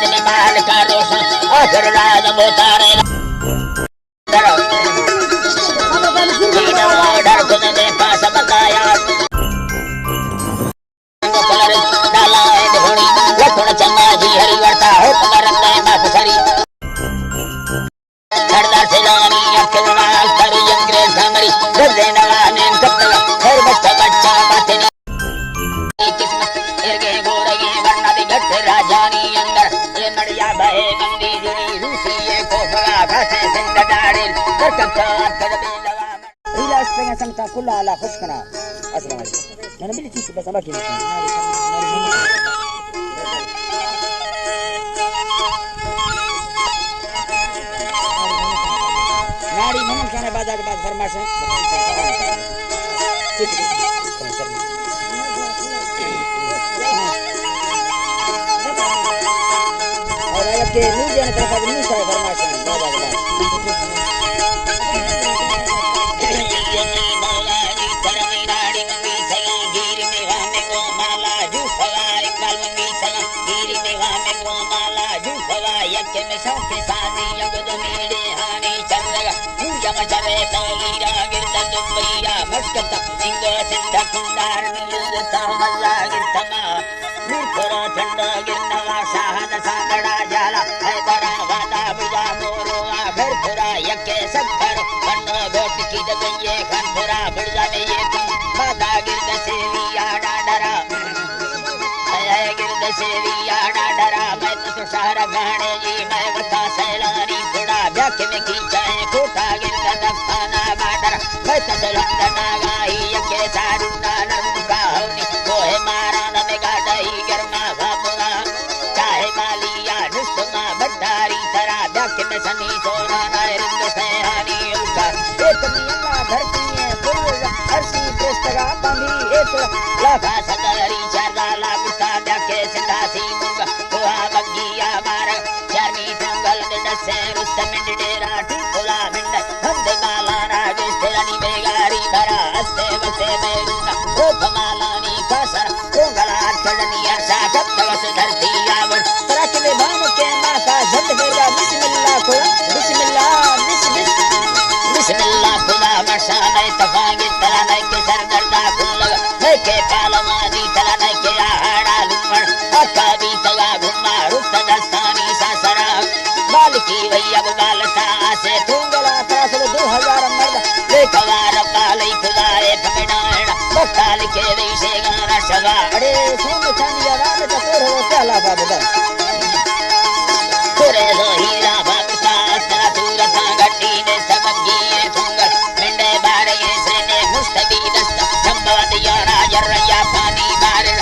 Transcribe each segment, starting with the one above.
दिन माल का रोशन आखिर राज बोतारे डर खुद ने पास बताया कलर डाला है धोनी लखन चंगा जी हरि वर्ता हो कमर में माफसरी सरदार सेनानी अकेला करी अंग्रेज सामरी गजे नवाने कत्तला हर बच्चा बच्चा बातें किस्मत इरगे गोरगे वरना दी घट राजानी अंदर ये नड़िया बहे मंदी जुनी रूसी ये कोफगा घासे सिंग डाड़े करकता कर दे लगा रिलास pengen samta kula ala khushkana asalamu alaikum mana bili chisi bas abaki नाड़ी मन खाने बाजा के बाद फरमाइश है और अगर के न्यूज़ ने तरफ आज न्यूज़ है फरमाइश है बाजा के बाद के में शौक सानी यगद मेरे हानी चल लगा पूजा मचरे तो हीरा गिरता दुबैया मस्कता इंगो सिंधा कुंडार नीलता मल्ला गिरतमा मूर्खरा ठंडा गिरनवा शाहन सागड़ा जाला है बड़ा वादा बुझा मोरो आभर पुरा यके सफर बन्नो गोट की दबैये खनपुरा बुढ़ा में ये तुम वादा गिरद सेविया डाडरा है गिरद सेविया डाडरा मैं तो सारा गाने मैं बता सैलानी बुढ़ा ब्याख में खींचाए कोटा गिरदा दफाना बाडर मैं तसलंद नागाई यके सारुना नरमुका होनी कोहे मारा न गाड़ाई गरमा भापुना चाहे मालिया नुस्तमा बड्डारी तरा ब्याख में सनी सोना नायरिंद सैहानी उका एक मियल्ला धरती है पुरुष हर्षी प्रेस्तगा बंधी एक लाभा सदरी चारदा लाभुस्ता ब्याखे सिंधासी मुर्गा कोहा बग्गिया मारा से रुस्तम डेरा टिकोला मिंड हमदे माला राजेश तेरानी बेगारी भरा हस्ते बसे मेरुना ओ भमालानी कासर कोंगला चढ़नी अर्षा कत्तवस धरती आवर तरक में भाम के माता जब बेगा बिस्मिल्लाह खुदा बिस्मिल्लाह बिस्मिल्लाह खुदा मशा नहीं तफांगे तला नहीं के सर दर्दा खुल्लगा नहीं के पालमानी तला नहीं के आहाड़ा लुमण अक्का भी तला घुमा रुस्त दस्तानी सासरा बालकी भैया बालता से तुंगला तासर 2000 मर्द लेकवार बालई खुदाए पकड़ाएड़ा बकाल के विषय गाना शवा अरे सोम चांदिया रात का तोर हो पहला बाबा तोरे लो हीरा बाबता असरा सूरता गट्टी ने समझिए तुंगल मिंडे बारे से ने मुस्तबी दस्त संभवत या राजर या पानी बारे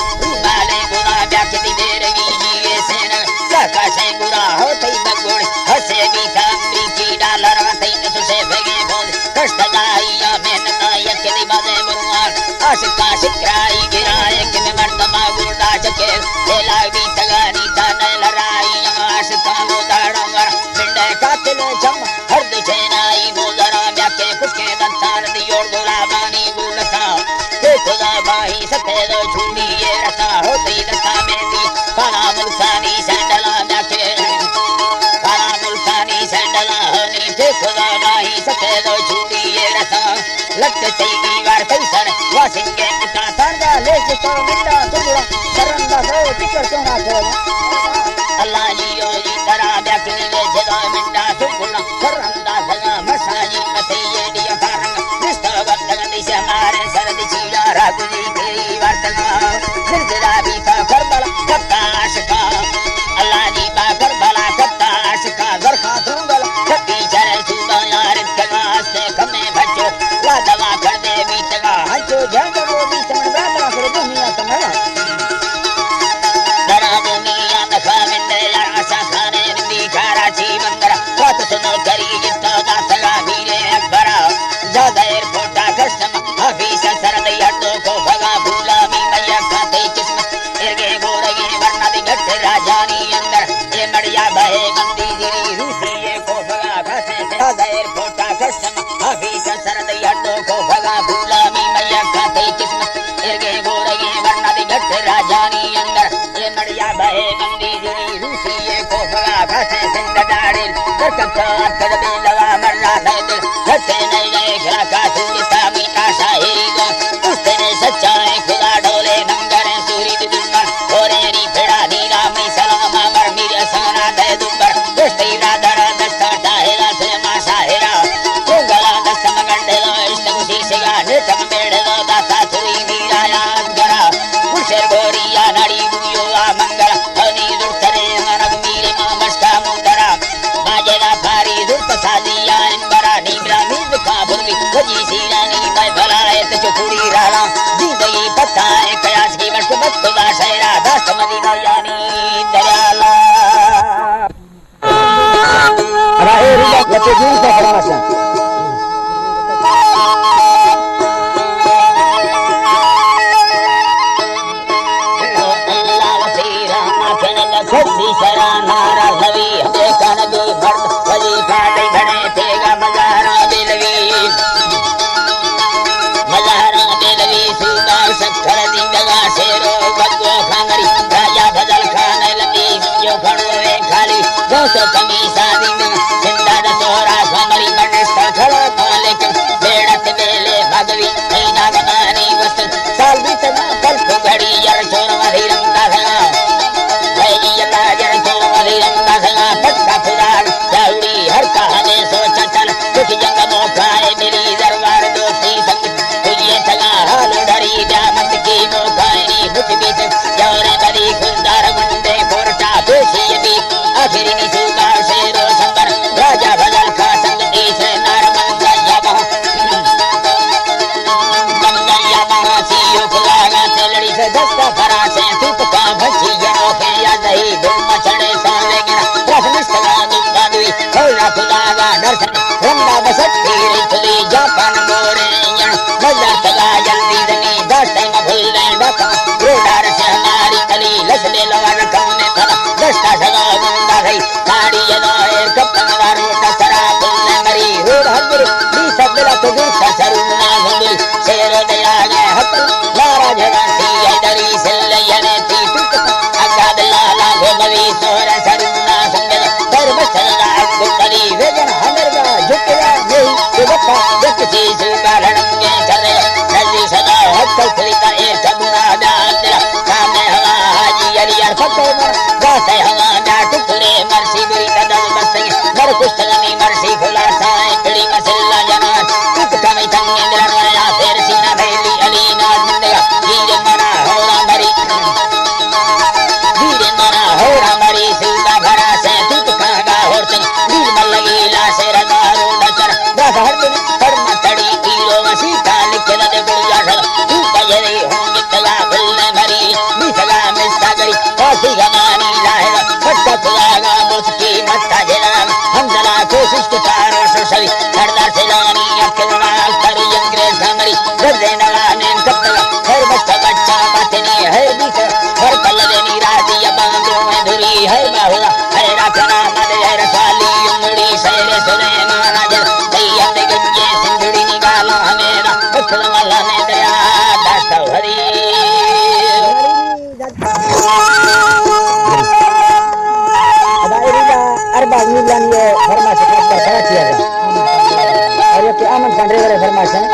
बाले गुना व्याख्याति दे रही ये सेन का से गुरा होते बगुड़ हसे भी कामरी की डालर हते तो से भगे बोल कष्ट दाइया मेहनत यके दिमागे मुरुआर आशिका शिक्राई गिराए कि में मर्दमा गुरदा चके तेला भी तगानी ताने लड़ाई आशिका वो दाड़ंगर मिंडे कातिल जम हर दिचेनाई मोजरा ब्याके कुसके दंतार दियोर गुलाबानी गुलसा हे खुदा बाही सफेद झूठी ये रसा होती दसा में दी काला मुल्कानी सैंडला ब्याके काला मुल्कानी सैंडला होनी हे खुदा बाही सफेद झूठी ये रसा लगते तेगी वार कैसर वासिंगे का तांगा ले तो मिटा तुगड़ा सरंदा दो टिकर सोना दो अल्लाह जी योगी तरा ब्याके ले जदा मिटा तुगड़ा सरंदा सगा मसाजी मते ये दिया फारंग निस्ता वक्त दिशा हमारे सरद चीला रागुली तेरी वर्तना निर्जरा भी का करबला कत्ताश का अल्लाह जी बा करबला कत्ताश का गरखा तुंगल छपी चले सुबह यार के वास्ते कमे बच्चो ला दवा कर दे बीतगा हंचो जंग वो भी समझ बाबा कर दुनिया तमला दरा दुनिया दखा मिंदे यार आशा खाने बिंदी कराची बंदर बात सुनो करी जितना दासगा मीरे अकबरा ज्यादा एयरपोर्ट का कस्टम हफीज सरद यादों को भगा भूला मी मैया खाते किस्मत इरगे गोरगे वरना दी घट राजानी अंदर ये नड़िया बहे बंदी गिरी रूसी ये को भगा खाते ज्यादा एयरपोर्ट का कस्टम हफीज सरद यादों को भगा भूला मी मैया खाते किस्मत इरगे गोरगे वरना दी घट राजानी अंदर ये नड़िया बहे बंदी गिरी रूसी ये घासे सिंग डाड़ी करकम साथ कदमे लगा मरना है दिल हंसे नहीं गए खिला का सूरी सामी का शाहिरी गो उसने सच्चाई खुदा डोले नंगरे सूरी दुश्मन ओरे नी फेड़ा नीला मी सलाम अमर मीर साना दे दुबर दोस्ती राधर दस्ता टाहेला से मा शाहिरा गला दस्त मगंडे लो इश्क खुशी से गाने तम मेड़े लो दासा सुरी मीरा याद करा कुशर गोरिया नाड़ी बुयो आ मंगला हनी दुर्तरे मनग मीरे मस्का मुंदरा बाजेला फारी दुर्त सादिया इंबरा नीमरा मीज का भूमि वजी सीरानी मैं भलाए तो चुकुड़ी राला जिंदगी पता है कयास की मस्त बत्तुदा शहरा दास्त मदीना यानी दयाला राहे रिया लते जीन से फरमाशा सच्ची सरा नारा लवी देखन दे भर वली काटे घड़े तेगा मजारा दिलवी सुगा सखर दिंगला शेरो बदो खांगरी राजा बदल खान लती जो खड़ो खाली दोस्तों कमी शादी में जिंदा दोरा खामरी बनस्ता खड़ा मालिक बेड़त बेले भगवी नैना बनानी वस्त साल बीतना कल को घड़ी यार छोड़ मधी रंगा पक्का फुलार चाउड़ी हर कहाने सोचा चल कुछ जंग मौकाए मेरी दरबार दोस्ती संग तुझे तगा हाल डरी जामत की मौकाए मुझ बीच जौरे बली खुलदार मुंडे कोरटा पेशी यदि आखिरी निशुगा शेरो संबर राजा बदल का संग तीसरे नार मंगया महा सीयो फुलागा तेलड़ी से दस्ता फरा से तुप का भची जनों के या दही धूम चढ़े साले होला फुलागा दर्शन रंगा बसट्टी रिचली जापान मोरे मजा चला जल्दी दनी दास्ते में भूले डका रोडार से हमारी कली लसले लवर कौने थला दस्ता सगा गुंडा गई साड़ी यदाए कपन वारो टसरा भूले मरी रोड हजर भी सबला तो गुस्सा सरुना गुंडल शेर दया ने हक लारा जगाती हैदरी सिल्लयने ती टुक अगा दलाला गोगवी सोरा सरुना संगल पर बसला कली वेगन हमरगा झुकया नहीं तो बप्पा जब चीज कारण के चले नजी सदा हक खलीता ए सबना दादरा सामने हवा हाजी अलियार फकोना गाते हवा ना टुकड़े मरसी बुरी कदम बसई मर कुश्तनी मरसी खुला साए पड़ी मसल्ला जनान टुक कमी संगे दरवाया फिर सीना भेली अली ना जिंदगा हीरे मना होरा मरी सुगा भरा से टुक कागा होर संग लगीला से रदारो डकर दहर दिन कर्म तड़ी तीरो वसीता लिखल दे गुड़िया ढल तू कजरे होंगे तया बिल्ले भरी मिसगा मिस्ता गरी कासी गमानी लाहे फटका फुलागा मुस्की मस्ता जलान हम जला कोशिश के तारो ससवी सरदार से लानी अकेला करी अंग्रेज हमारी गर्दे नवाने कपला हर बच्चा बचने है बीच हर पल देनी राती बांधो में धुरी है बाहुला है राखना मदे है रसाली शेरे सुलेमान जल तैयब गंजे सिंधुड़ी निकाला मेरा उखल वाला ने दया दास्त हरी अदायरीला अरबा मिलान ये फरमाश पर खड़ा किया गया और ये आमन कंड्रे वाले फरमाश हैं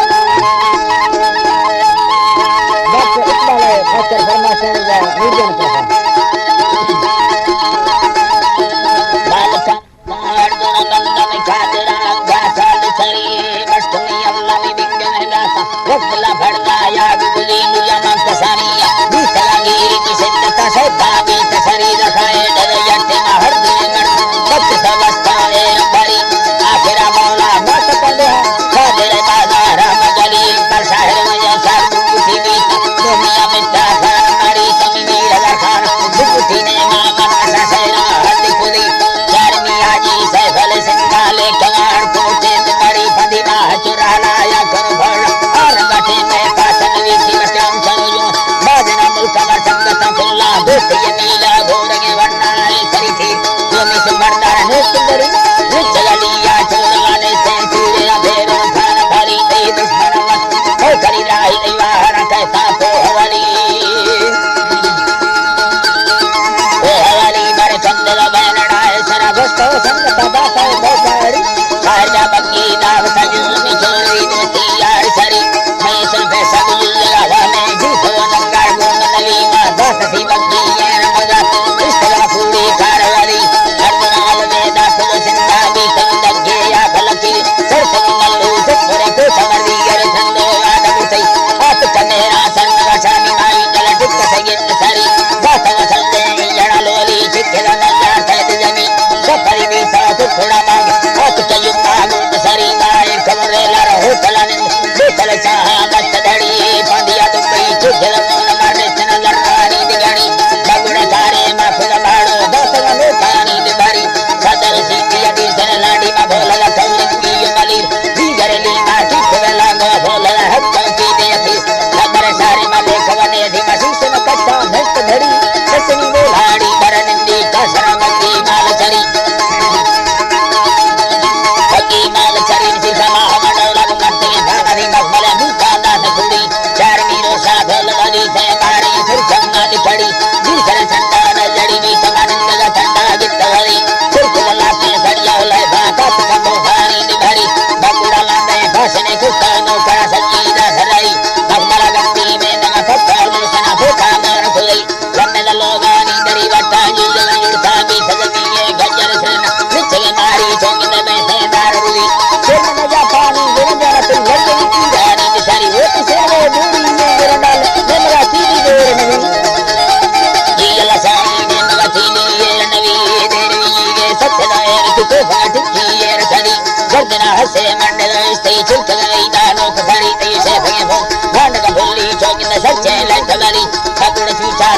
गर्दना हसे मंडल स्ते चुलकई दानो खरी ते से भगे हो गांड का बोली चौकिन सच्चे लट गली खबड़ चूचा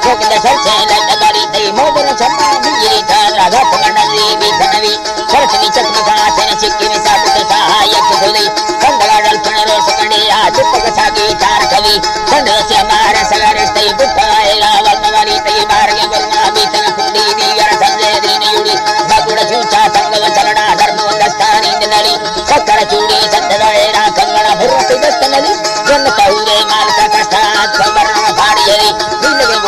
चौकिन सच्चे लट गली ते मोदन चम्मा बिजली था राधा पगंडी बिथनवी सरसनी चकनी का से चिक्की में सापुत सहायक खुली कंदला डल पणरो सकंडी आ चुपक सागी चार कवि कंदल से मारे सगरे स्ते बुठाए लावल मवाली ते मार्गे बरमा बिथन खुली दीगर संजय दिन युड़ी खबड़ चूचा संगव चलना धर्म दस्तानी नली सक्कर चूड़ी सत्तदळेरा कंगण भुरति दस्तनली जन कहुरे माल का कष्टा खबर भाड़ी हरी नीलगे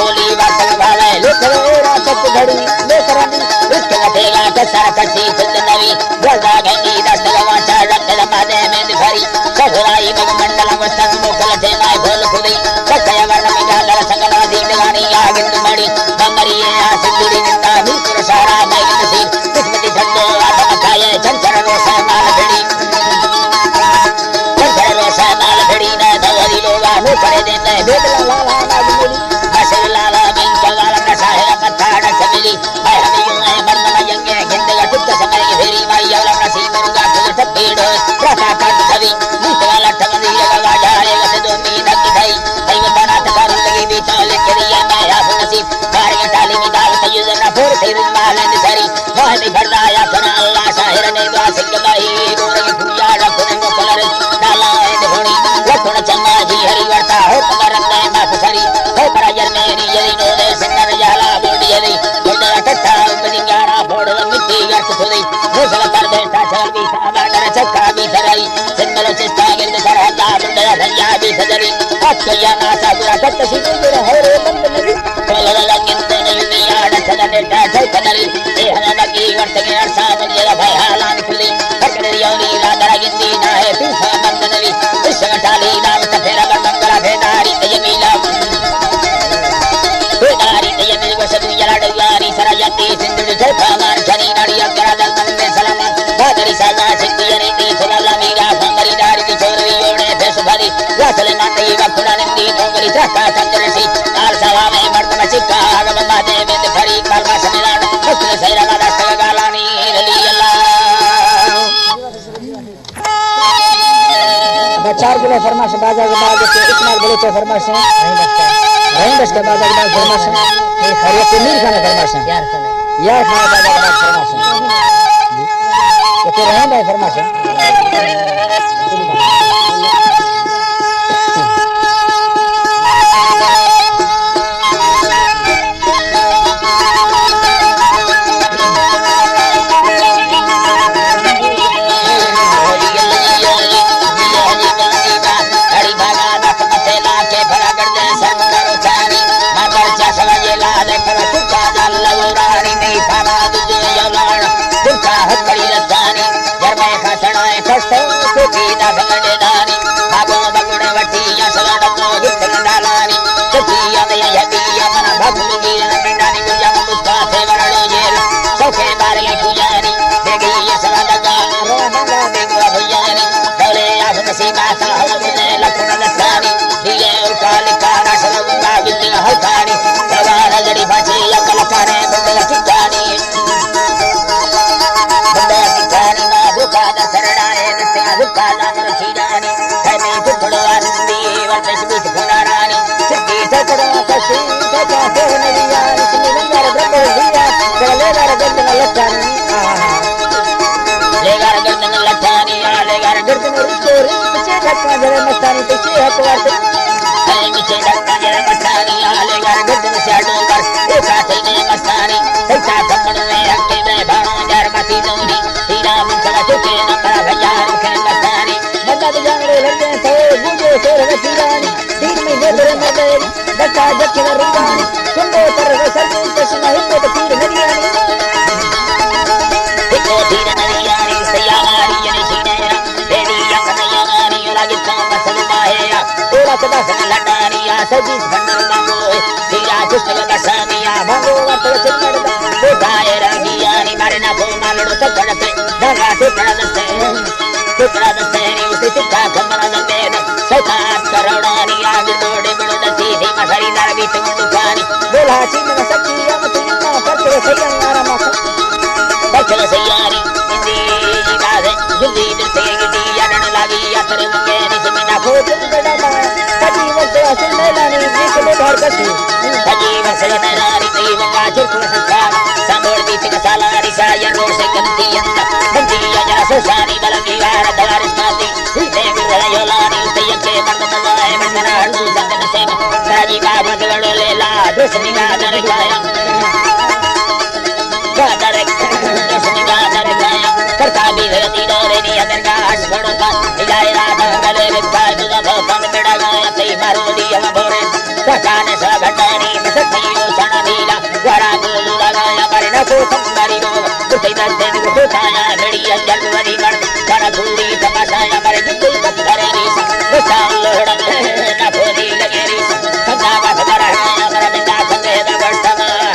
बोली वास्तव भावे लेखरेरा सत घड़ी लेकरनी उसके गठेगा कसा कसी खुद नवी गदा गंगी दस्तग वाचा रक्त दमादे में दिखरी सधुराई मग मंडल वस्तन मुखल थे माय भोल खुदी सत्य वर्ण में गागर संगला दीन गानी आगिंद मणि बमरिये आसिंदुरी निंदा नीपुर सारा मैगन सी किस्मती ठंडो आदम खाए चंचल रोसा माल भेड़ी चंचल रोसा माल भेड़ी न दवरी लोगा नो करे देते बेदला लाला नागमोली हसे लाला बिंक लाला नशाहे मत्थाड़ समिली मैं हमें यूं है मर्द यंगे गिंदगा टुक समय की फेरी माई अवला नसी मुर्गा तुझ टपेड़ रसा काट कवि नीत वाला ठमनी लगा जाए गसे दो मीन की थई तई बना तकार लगी बीच लेके दिया मैं आप नसीब कार टाली में दावत युजना फोर थे रुमाल निसरी मोहनी भरदाया फना अल्लाह शाहिर ने वासिक बाई गोरे भुया रखने को कलर डाला है होनी लखन चम्मा जी हरि वर्ता हो कमरन ने माफ सरी हो पराजर मेरी यदि नो दे संगर जाला बोडी यदि बोडा टट्टा बनियारा बोड मिट्टी गर्त खुदी मुसल कर बैठा चल भी साबा डर चक्का भी धराई सिंगल चेष्टा गिरद सरहदा बुंडा धैया भी सजरी अक्या नासा पूरा कट सीधे मेरे हरे बंद नदी तोला लगिन तो नहीं यार चलने टा चलनी ए हना लगी वर्त के अरसा मुझे भाई हालान खुली पकड़ योनी लादरा गिंदी ना है पीछा बंद नदी इस टाली नाम तफेरा मंगला भेदारी तयमीला भेदारी तयमील को सब जला डुयारी सरयती सिंधु झोपा मार छनी नाड़ी अकरा दल तंदे सलामत बादरी साजा सिंधियरी ती सुरला मीरा भंगरी दारी की छोरी ओड़े फेस भरी वासले नाटी वकुड़ा निंदी भंगरी चक्का चंद्रसी आल सवा में मर्द मचिका आगम माते बिंद फरी कलमा समिलान मुस्लिम सैरा का दस्तक गालानी रली अल्लाह 4 किलो फरमाश बाजा के बाद इस्माइल बलूच फरमाश नहीं बस के बाजा के बाद फरमाश ये खरिया के मीर खाना फरमाश यार खाना बाजा के बाद फरमाश ये तो रहन भाई फरमाश करे मंगे निसमिना हो तुम बड़ा माया कभी वसे असल मैलानी निकले घर कसी कभी वसे नरारी कई वंगा चुरकुल संसार संबोल बीच कसालारी साया रोसे कंती अंदा बंदी जरा सोसानी बलंगी वार दवार स्माती दे गुरला योलानी उतय के मंद मलाए मंदना हंसू संगन से राजी का भगवड़ो लेला दुसनी गादर गाया गादर दुसनी गादर गाया करता भी धरती डोरे नी अंदर का हट छोड़ो का इलाए रात गले विद्या जुदा भोपन बेड़ा गाया कई मारो दिया भोरे काने सा घटानी मसती ओ सना नीला वरा गुलू लगाया मरना को संबारी रो कुते दर्द ने को ताया मेड़ी अंजल वरी मर कर धूरी तमाशाया मर जिंदगी पत्थर री साल लोड़ ना खोदी लगे री सदा बात बड़ा मर बिंदा संगे दगड़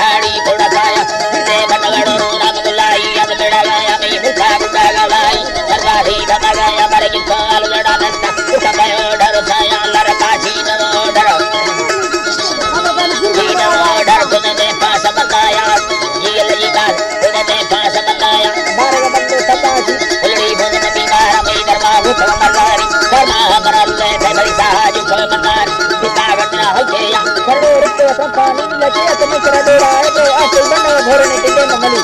हाड़ी थोड़ा साया दे बनगड़ो राम गुलाई अब बेड़ा गाया मैं मुखा गुड़ा गवाई सरवारी दबाया मर की साल लड़ा नस्ता उठा भयो डर साया लर काशी न डर डर तुमने पास बताया ये लगी बात तुमने पास बताया मारे बंदे तबाजी उलड़ी भोजन बीमार में दरमा भूख मरदारी दरमा मरल है बड़ी साज को मरदार पिता वतना हो गया करो रुपए अपन पानी लगे अपने कर दे रहा है तो असल बनो भरने के लिए ममली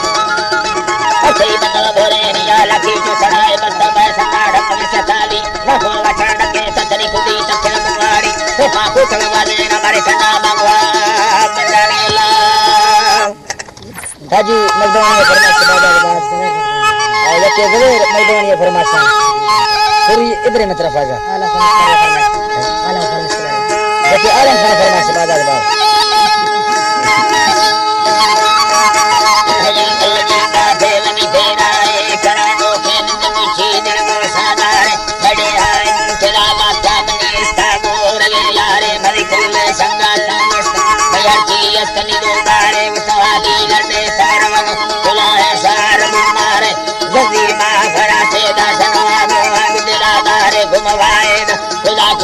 असई बनो भरे निया लगी जो सड़ाए बस मैं सताड़ में सताली न हो वचन के सतरी खुदी तक मुंगारी तो पापू तलवाले न मारे कना मंगवा मंडला ताजी मजदूरी फरमाइश बाजार बात है ये के जरूर मजदूरी फरमाइश पूरी इधर में तरफ आजा आला फरमाइश आला फरमाइश देखिए आराम से फरमाइश बाजार बात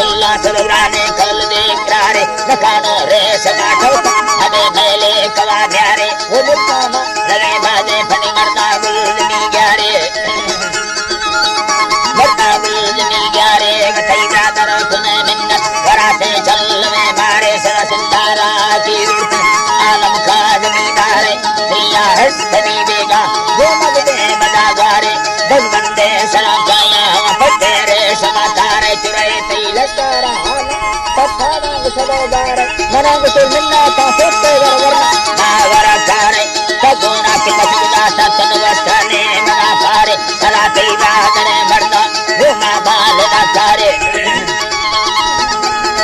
कल देख रे नकानो रे समाठो हमें भले कवा प्यारे वो मुकामा लगे बाजे फनी मरता गुलनी ग्यारे मरता गुलनी ग्यारे गठई दादर सुने मिन्नत वराते चल में मारे सरा सिंदारा की रूट आलम का जमींदारे प्रिया हस्तनी बेगा वो मगदे मदागारे बन बंदे सरा गाया फतेरे समातारे चुराए लकारा पठाना सदागार मनांग तो मिन्ना का सोते वरना नावरा कारे सगुना के मजदा सतन वस्तने मना पारे कलाते बादरे मर्दा वो मां बाल ना करे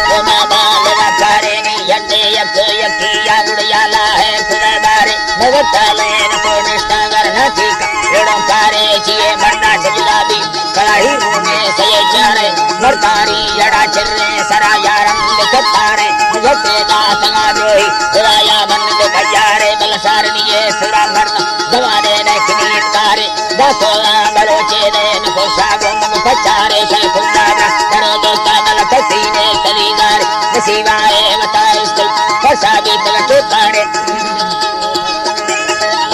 वो मां बाल ना करे नी यते यक यकिया गुड़याला है खुदारे नवताले को निष्ठागर न ठीक एड़ो कारे जिए मर्दा गुलाबी कलाही में सये चारे मरतारी जड़ा चलने सरा यारम दिखतारे मुझे दास ना जोई खुदाया मन दे भयारे बलसारनी ये सुरा मरना दवाने ने किनीत तारे दासोला बलोचे ने नको सागो मग पचारे से खुदारा करो दोस्ता मल कसीने तलीगार नसीबाए बताए स्कुल फसाबी तल चोतारे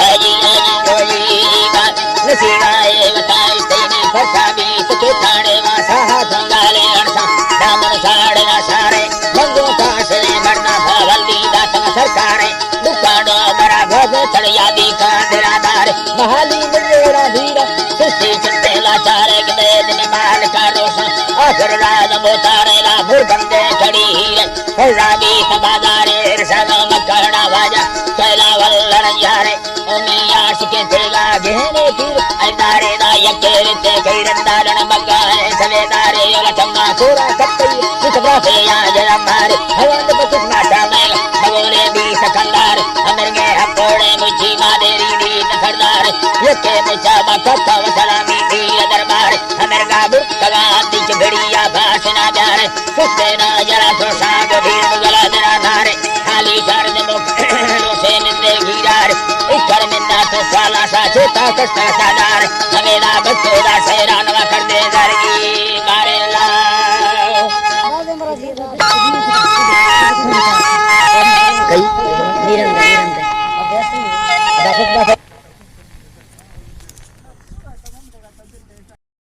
आजी आजी कोई बात नसीबाए बताए स्कुल फसाबी तो चोतारे वासा संगाले अड़सा दामन साड़े सारे मंगो कासे मरना भवली दात सरकारे दुकानो बड़ा भोग चढ़िया दी का दिरादार महाली मेरा धीरा सुस्ती चिंते लाचारे के दिन माल का रोशन आखिर राज मोतारे ला मुर्बंदे चढ़ी हीरे राबी तबादारे रसनो मकरना वाजा कैला वल्लर यारे ओमिया शिके तेगा गहने तीर ऐदारे ना यकेरे ते कैरंदारन मगाए सवेदारे योला चम्मा पूरा कत्तई निकबा से या जरा मारे हवंद बचत माता में भगोले भी सकंदार अमरगे हकोड़े मुझी मादेरी दी सरदार यके मुचा बकता वसलामी दी दरबार अमरगा बुकगा दिच घड़िया भाषना जारे कुत्ते ना जरा तो साग भीड़ मुगला जरा धारे खाली कर दे मुख रोसे निंदे गिरार इकर मिन्ना तो साला सा छोटा कष्टा सादार सवेदा बच्चों